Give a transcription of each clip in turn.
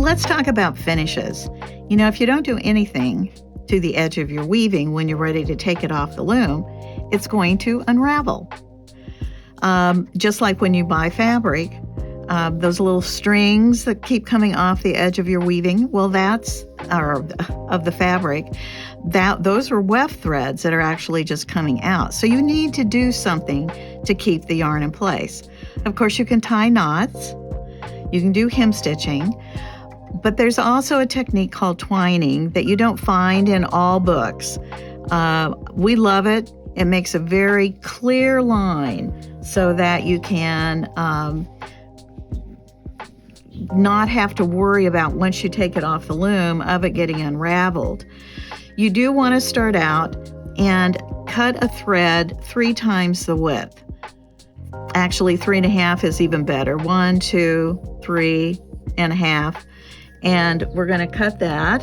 let's talk about finishes. You know, if you don't do anything to the edge of your weaving when you're ready to take it off the loom, it's going to unravel. Just like when you buy fabric, those little strings that keep coming off the edge of your weaving, well, that's of the fabric. Those are weft threads that are actually just coming out. So you need to do something to keep the yarn in place. Of course, you can tie knots. You can do hem stitching. But there's also a technique called twining that you don't find in all books. We love it. It makes a very clear line so that you can not have to worry about, once you take it off the loom, of it getting unraveled. You do want to start out and cut a thread 3 times the width. Actually, 3.5 is even better. 1, 2, 3.5. And we're going to cut that.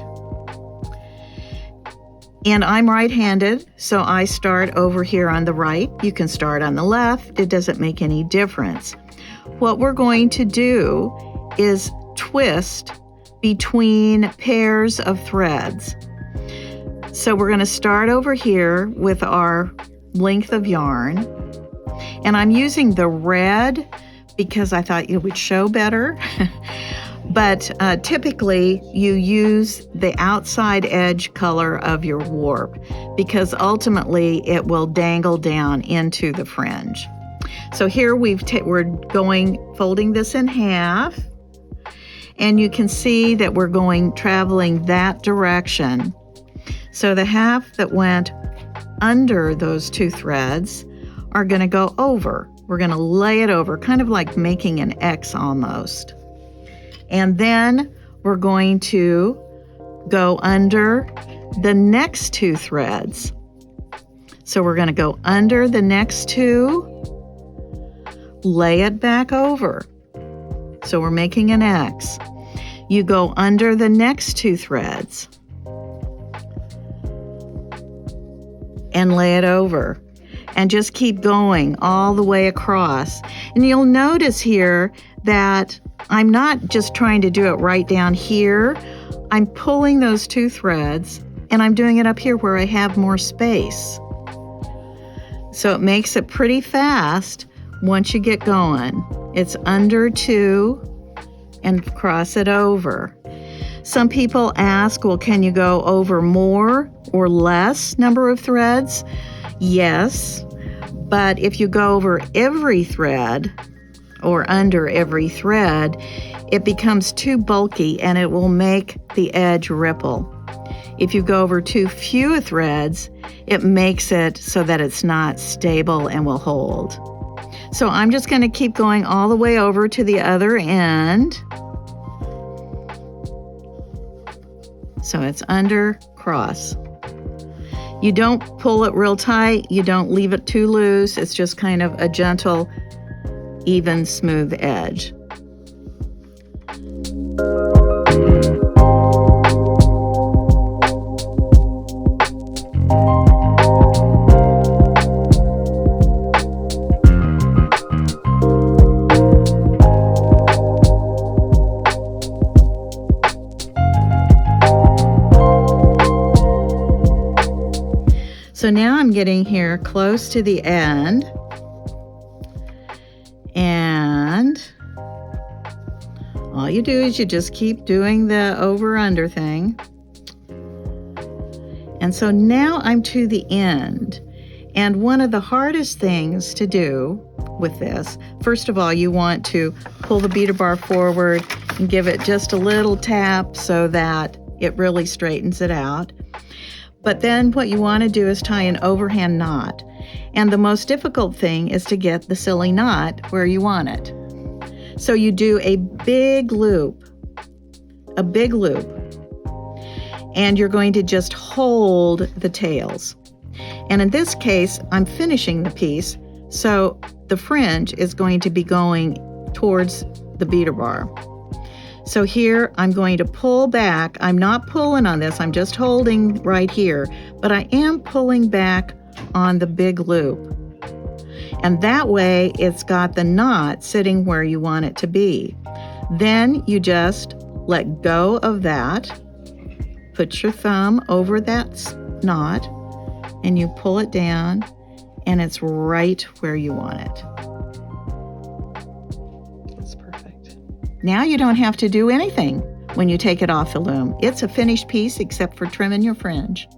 And I'm right-handed, so I start over here on the right. You can start on the left. It doesn't make any difference. What we're going to do is twist between pairs of threads. So we're going to start over here with our length of yarn. And I'm using the red because I thought it would show better. But typically you use the outside edge color of your warp because ultimately it will dangle down into the fringe. So here we're folding this in half, and you can see that we're traveling that direction. So the half that went under those 2 threads are going to go over. We're going to lay it over, kind of like making an X almost. And then we're going to go under the next 2 threads. So we're going to go under the next 2, lay it back over. So we're making an X. You go under the next 2 threads and lay it over. And just keep going all the way across. And you'll notice here that I'm not just trying to do it right down here. I'm pulling those 2 threads and I'm doing it up here where I have more space. So it makes it pretty fast once you get going. It's under 2 and cross it over. Some people ask, well, can you go over more or less number of threads? Yes, but if you go over every thread or under every thread, it becomes too bulky and it will make the edge ripple. If you go over too few threads, it makes it so that it's not stable and will hold. So I'm just going to keep going all the way over to the other end. So it's under, cross. You don't pull it real tight. You don't leave it too loose. It's just kind of a gentle, even, smooth edge. So now I'm getting here close to the end, and all you do is you just keep doing the over-under thing. And so now I'm to the end, and one of the hardest things to do with this, first of all, you want to pull the beater bar forward and give it just a little tap so that it really straightens it out. But then what you want to do is tie an overhand knot. And the most difficult thing is to get the silly knot where you want it. So you do a big loop, and you're going to just hold the tails. And in this case, I'm finishing the piece, so the fringe is going to be going towards the beater bar. So here I'm going to pull back. I'm not pulling on this, I'm just holding right here, but I am pulling back on the big loop. And that way it's got the knot sitting where you want it to be. Then you just let go of that, put your thumb over that knot, and you pull it down, and it's right where you want it. That's perfect. Now you don't have to do anything when you take it off the loom. It's a finished piece except for trimming your fringe.